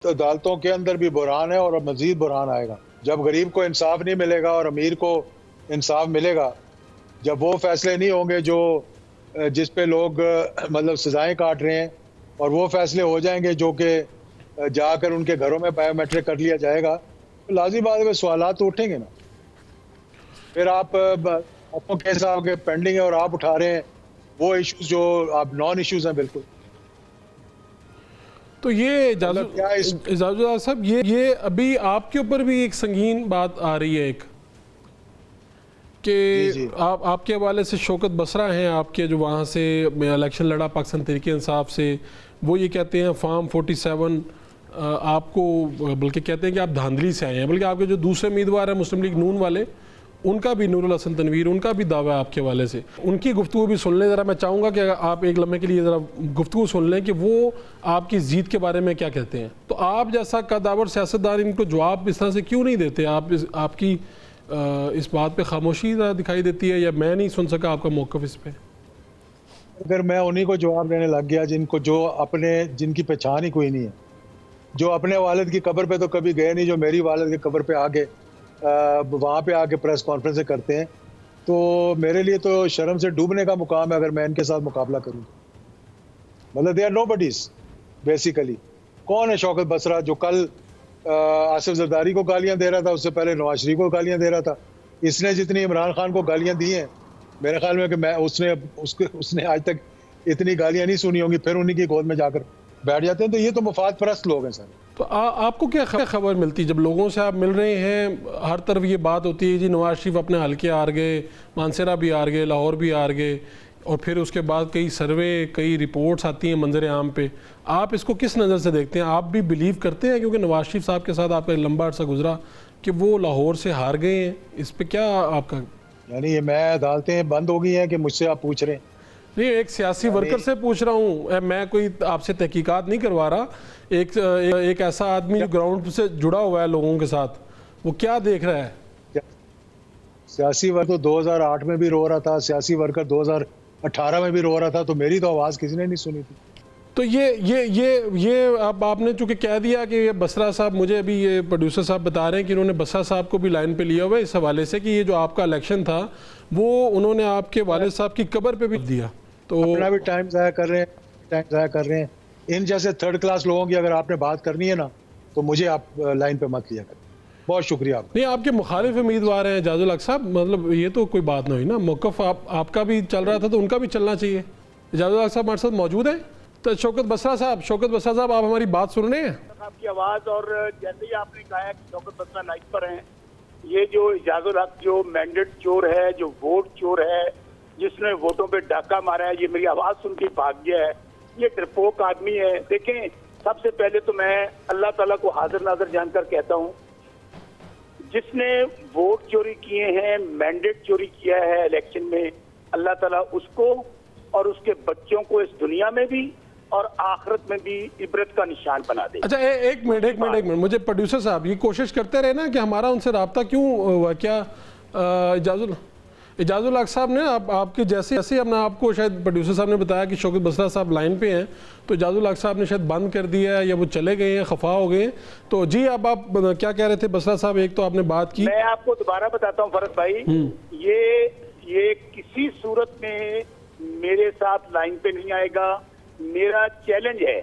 तो अदालतों के अंदर भी बुरहान है और अब मज़ीद बुरहान आएगा। जब गरीब को इंसाफ नहीं मिलेगा और अमीर को इंसाफ मिलेगा, जब वो फैसले नहीं होंगे जो जिस पे लोग मतलब सज़ाएँ काट रहे हैं और वो फैसले हो जाएँगे जो कि जाकर उनके घरों में बायोमेट्रिक कर लिया जाएगा, तो लाज़िम बात है सवालात तो उठेंगे ना। फिर आप आपको केस आपके पेंडिंग है और आप उठा रहे हैं वो इश्यूज़ जो आप नॉन इश्यूज़ हैं बिल्कुल। तो ये मतलब क्या इस इजाजुल्लाह साहब, ये अभी आपके ऊपर भी एक संगीन बात आ रही है एक कि जी, जी। आपके हवाले से शौकत बसरा हैं आपके, जो वहाँ से इलेक्शन लड़ा पाकिस्तान तहरीक इंसाफ से, वो ये कहते हैं फार्म 47 आपको, बल्कि कहते हैं कि आप धांधली से आए हैं। बल्कि आपके जो दूसरे उम्मीदवार हैं मुस्लिम लीग नून वाले, उनका भी नूरुल हसन तनवीर, उनका भी दावा है आपके हवाले से। उनकी गुफ्तगू भी सुन लें ज़रा। मैं चाहूँगा कि आप एक लम्हे के लिए ज़रा गुफ्तगू सुन लें कि वो आपकी जीत के बारे में क्या कहते हैं। तो आप जैसा कदावर सियासतदान इनको जवाब इस तरह से क्यों नहीं देते? आपकी इस बात पे खामोशी दिखाई देती है, या मैं नहीं सुन सका आपका मौक़िफ़ इस पे? अगर मैं उन्हीं को जवाब देने लग गया जिनकी पहचान ही कोई नहीं है, जो अपने वालिद की कब्र पे तो कभी गए नहीं, जो मेरी वालिद की कब्र पे आके वहाँ पे आके प्रेस कॉन्फ्रेंसें करते हैं, तो मेरे लिए तो शर्म से डूबने का मुकाम है अगर मैं इनके साथ मुकाबला करूँ। मतलब दे आर नोबडीज़ बेसिकली। कौन है शौकत बसरा जो कल आसिफ जरदारी को गालियाँ दे रहा था, उससे पहले नवाज शरीफ को गालियाँ दे रहा था। इसने जितनी इमरान खान को गालियाँ दी हैं, मेरे ख्याल में कि उसने आज तक इतनी गालियाँ नहीं सुनी होंगी, फिर उन्हीं की गोद में जाकर बैठ जाते हैं। तो ये तो मुफाद परस्त लोग हैं सर। तो आपको क्या खबर मिलती जब लोगों से आप मिल रहे हैं? हर तरफ ये बात होती है जी नवाज शरीफ अपने हल्के हार गए, मानसरा भी हार गए, लाहौर भी हार गए, और फिर उसके बाद कई सर्वे, कई रिपोर्ट्स आती हैं मंजर आम पे। आप इसको किस नज़र से देखते हैं? आप भी बिलीव करते हैं, क्योंकि नवाज शरीफ साहब के साथ आपका लंबा अर्सा गुजरा, कि वो लाहौर से हार गए हैं? इस पर क्या आपका? यानी ये मैं अदालतें बंद हो गई हैं कि मुझसे आप पूछ रहे हैं? नहीं, एक सियासी वर्कर से पूछ रहा हूँ मैं, कोई आपसे तहकीकात नहीं करवा रहा। एक ऐसा आदमी जो ग्राउंड से जुड़ा हुआ है लोगों के साथ, वो क्या देख रहा है? सियासी वर्कर तो 2008 में भी रो रहा था, सियासी वर्कर 2018 में भी रो रहा था, तो मेरी तो आवाज़ किसी ने नहीं सुनी थी। तो ये अब आपने चूंकि कह दिया कि ये बसरा साहब, मुझे अभी ये प्रोड्यूसर साहब बता रहे हैं कि इन्होंने बसरा साहब को भी लाइन पे लिया हुआ है इस हवाले से कि ये जो आपका इलेक्शन था वो उन्होंने आपके वालिद साहब की कब्र पे भी दिया। तो अपना भी टाइम ज़ाया कर रहे हैं। इन जैसे थर्ड क्लास लोगों की अगर आपने बात करनी है ना, तो मुझे आप लाइन पे मत लिया करें। बहुत शुक्रिया आपका। नहीं, आपके मुखालिफ उम्मीदवार हैं एजाजुल हक साहब, मतलब ये तो कोई बात नहीं हुई ना। मौक़िफ़ आपका भी चल रहा था तो उनका भी चलना चाहिए। एजाजुल हक साहब हमारे साथ मौजूद हैं। तो शौकत बसरा साहब, आप हमारी बात सुन रहे हैं? आपकी आवाज़, और जैसे ही आपने कहा है कि शौकत बसरा लाइन पर हैं, ये जो एजाजुल हक जो मैंडेट चोर है, जो वोट चोर है, जिसने वोटों पे डाका मारा है, ये मेरी आवाज़ सुन के भाग गया है, ये डरपोक आदमी है। देखें, सबसे पहले तो मैं अल्लाह ताला को हाजिर नाज़र जानकर कहता हूँ, जिसने वोट चोरी किए हैं, मैंडेट चोरी किया है इलेक्शन में, अल्लाह ताला उसको और उसके बच्चों को इस दुनिया में भी और आखिरत में भी इबरत का निशान बना दे। अच्छा, एक मिनट मुझे प्रोड्यूसर साहब ये कोशिश करते रहे ना कि हमारा उनसे रब्ता क्यों हुआ? क्या इजाजुल हक साहब ने आपके जैसे हमने आपको शायद प्रोड्यूसर साहब ने बताया कि शौकत बसरा साहब लाइन पे हैं, तो इजाजुल हक साहब ने शायद बंद कर दिया है या वो चले गए हैं, खफा हो गए। तो जी अब आप क्या कह रहे थे बसरा साहब? एक तो आपने बात की, मैं आपको दोबारा बताता हूँ फरद भाई, ये किसी सूरत में मेरे साथ लाइन पे नहीं आएगा। मेरा चैलेंज है,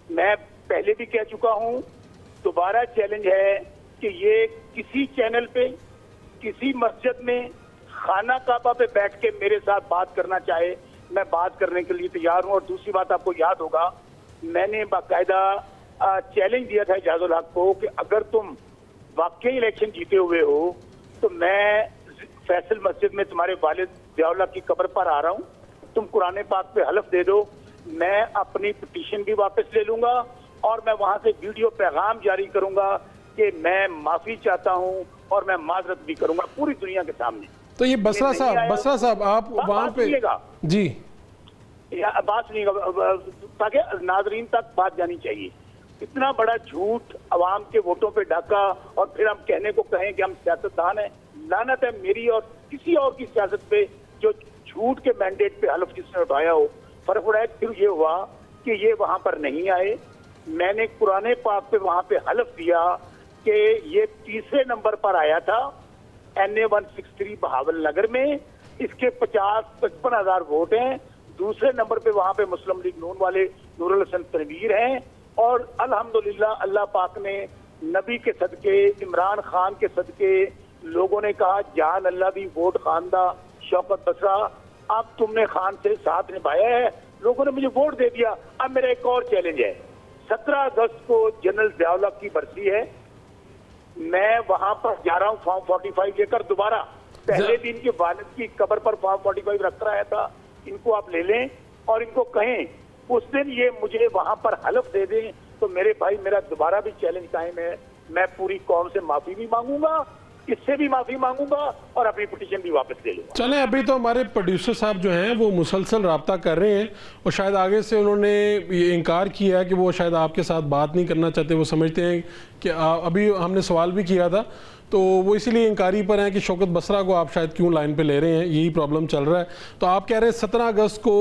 मैं पहले भी कह चुका हूँ, दोबारा चैलेंज है कि ये किसी चैनल पे, किसी मस्जिद में, खाना काबा पे बैठ के मेरे साथ बात करना चाहे, मैं बात करने के लिए तैयार हूँ। और दूसरी बात, आपको याद होगा मैंने बाकायदा चैलेंज दिया था एजाजुल हक को कि अगर तुम वाकई इलेक्शन जीते हुए हो तो मैं फैसल मस्जिद में तुम्हारे वालिद ज़ियाउल्लाह की कब्र पर आ रहा हूँ, तुम कुरान पाक पे हलफ दे दो, मैं अपनी पिटीशन भी वापस ले लूंगा और मैं वहां से वीडियो पैगाम जारी करूंगा कि मैं माफी चाहता हूं और मैं माजरत भी करूंगा पूरी दुनिया के सामने। तो ये बसरा साहब आप वहां पे जी बात सुनिएगा ताकि नाजरीन तक बात जानी चाहिए। इतना बड़ा झूठ, अवाम के वोटों पे डाका, और फिर हम कहने को कहें कि हम सियासतदान हैं। लानत है मेरी और किसी और की सियासत पे जो झूठ के मैंडेट पे हलफ जिसने उठाया हो। फर्क उड़ाया फिर ये हुआ कि ये वहां पर नहीं आए, मैंने कुरान पाक पे वहां पे हलफ दिया कि ये तीसरे नंबर पर आया था NA 163 बहावल नगर में, इसके 55 हजार वोट हैं। दूसरे नंबर पे वहां पे मुस्लिम लीग नून वाले नूरुल हसन तनवीर हैं, और अल्हम्दुलिल्लाह अल्लाह पाक ने नबी के सदके, इमरान खान के सदके, लोगों ने कहा जान अल्लाह भी वोट खानदा शौकत बसरा, अब तुमने खान से साथ निभाया है, लोगों ने मुझे वोट दे दिया। अब मेरा एक और चैलेंज है, 17 अगस्त को जनरल ज़ियाउल हक की बरसी है, मैं वहां पर जा रहा हूं फॉर्म 45 लेकर दोबारा। पहले दिन के वालिद की कब्र पर फॉर्म 45 रख रहा था, इनको आप ले लें और इनको कहें उस दिन ये मुझे वहां पर हलफ दे दें, तो मेरे भाई मेरा दोबारा भी चैलेंज कायम है। मैं पूरी कौम से माफी भी मांगूंगा, इससे भी माफी मांगूंगा और अपनी पिटीशन भी वापस ले लूंगा। चलें, अभी तो हमारे प्रोड्यूसर साहब जो हैं वो मुसलसल रब्ता कर रहे हैं और शायद आगे से उन्होंने ये इनकार किया है कि वो शायद आपके साथ बात नहीं करना चाहते। वो समझते हैं कि अभी हमने सवाल भी किया था तो वो इसीलिए इनकारी पर हैं कि शौकत बसरा को आप शायद क्यों लाइन पे ले रहे हैं, यही प्रॉब्लम चल रहा है। तो आप कह रहे हैं 17 अगस्त को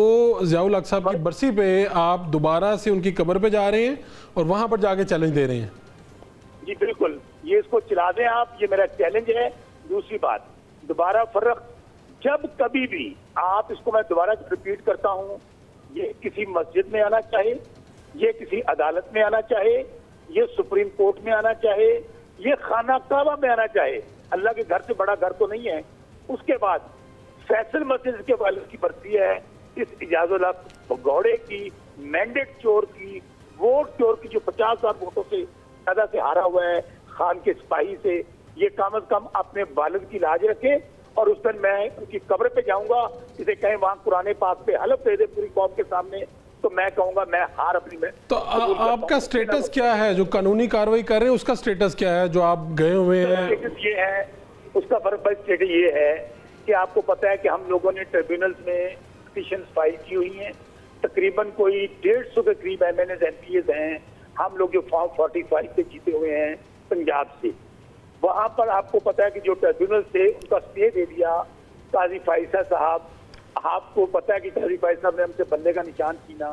ज़ियाउल हक साहब की बरसी पे आप दोबारा से उनकी कब्र पे जा रहे हैं और वहाँ पर जाके चैलेंज दे रहे हैं। जी बिल्कुल, ये इसको चला दें आप, ये मेरा चैलेंज है। दूसरी बात, दोबारा फर्क जब कभी भी आप, इसको मैं दोबारा रिपीट करता हूँ, ये किसी मस्जिद में आना चाहे, ये किसी अदालत में आना चाहे, ये सुप्रीम कोर्ट में आना चाहे, ये खाना काबा में आना चाहे, अल्लाह के घर से बड़ा घर तो नहीं है। उसके बाद फैसल मस्जिद के वालिद की बरसी है, इस इजाजुल हक भगौड़े की, मैंडेट चोर की, वोट चोर की, जो 50,000 वोटों से ज्यादा से हारा हुआ है खान के सिपाही से, ये कम से कम अपने वालिद की लाज रखे और उस दिन मैं उनकी कब्र पे जाऊंगा, इसे कहें वहां कुरान पाक पे हलफ दे दे पूरी कौम के सामने, तो मैं कहूंगा मैं हार अपनी में। तो आपका स्टेटस क्या है, जो कानूनी कार्रवाई कर रहे हैं उसका स्टेटस क्या है, जो आप गए हुए हैं? स्टेटस ये है, उसका फर्क भाई स्टेटस ये है कि आपको पता है कि हम लोगों ने ट्रिब्यूनल्स में पिटीशन फाइल की हुई हैं, तकरीबन कोई 150 के करीब MNAs MPAs हैं, हम लोग जो फॉर्म 45 से जीते हुए हैं पंजाब से, वहां पर आपको पता है कि जो ट्रिब्यूनल थे उनका स्टे दे दिया काजी फाइसा साहब। आपको पता है कि काजी फाइसा साहब ने हमसे बल्ले का निशान छीना,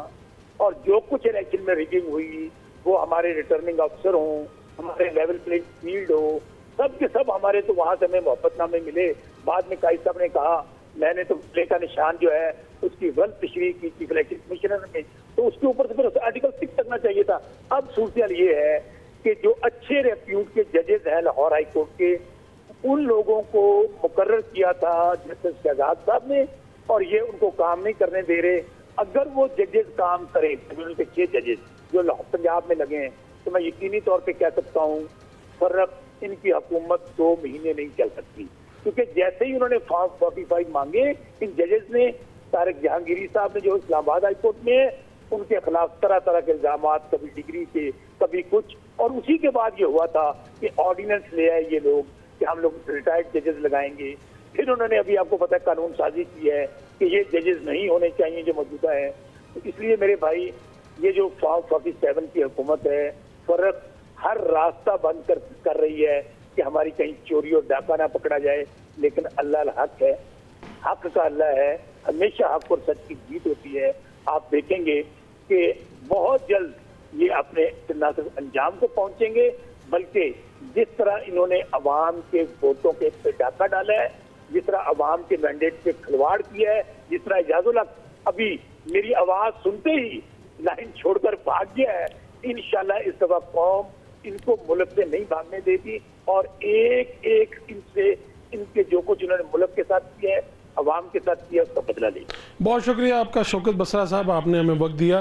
और जो कुछ इलेक्शन में रिगिंग हुई वो हमारे रिटर्निंग अफसर हों, हमारे लेवल प्लेइंग फील्ड हो, सब के सब हमारे, तो वहां से हमें मोहब्बतनामे मिले। बाद में काजी साहब ने कहा मैंने तो बल्ले का निशान जो है उसकी गलत तशरीह की चीफ इलेक्शन कमिश्नर में, तो उसके ऊपर से फिर आर्टिकल 6 लगना चाहिए था। अब सूरत ये है कि जो अच्छे रेप्यूट के जजेस हैं लाहौर हाई कोर्ट के, उन लोगों को मुकर्रर किया था जस्टिस शहजाद साहब ने, और ये उनको काम नहीं करने दे रहे। अगर वो जजेस काम करें, ट्रिब्यूनल के 6 जजेस जो पंजाब में लगे हैं, तो मैं यकीनी तौर पे कह सकता हूँ फर्क इनकी हुकूमत 2 महीने नहीं चल सकती, क्योंकि जैसे ही उन्होंने फॉर्म 45 मांगे, इन जजेस ने, तारिक जहांगीरी साहब ने जो इस्लामाबाद हाई कोर्ट में है, उनके खिलाफ तरह तरह के इल्जामात, कभी डिग्री के कभी कुछ, और उसी के बाद ये हुआ था कि ऑर्डिनेंस ले आए ये लोग कि हम लोग रिटायर्ड जजेस लगाएंगे। फिर उन्होंने अभी आपको पता है कानून साजी की है कि ये जजेस नहीं होने चाहिए जो मौजूदा है। तो इसलिए मेरे भाई, ये जो फॉर्म 47 की हुकूमत है, फर्क हर रास्ता बंद कर रही है कि हमारी कहीं चोरी और डाका ना पकड़ा जाए, लेकिन अल्लाह हक है, हक का अल्लाह है, हमेशा हक और सच की जीत होती है। आप देखेंगे कि बहुत जल्द ये अपने न सिर्फ अंजाम को पहुंचेंगे, बल्कि जिस तरह इन्होंने अवाम के वोटों के पे डाका डाला है, जिस तरह अवाम के मैंडेट पे खिलवाड़ किया है, जिस तरह इजाजुल हक अभी मेरी आवाज सुनते ही लाइन छोड़कर भाग गया है, इंशाल्लाह इस दफा कौम इनको मुल्क से नहीं भागने देती, और एक एक इनसे, इनके जो कुछ इन्होंने मुल्क के साथ किया है, अवाम के साथ किया, उसका बदला लेगी। बहुत शुक्रिया आपका शौकत बसरा साहब, आपने हमें वक्त दिया।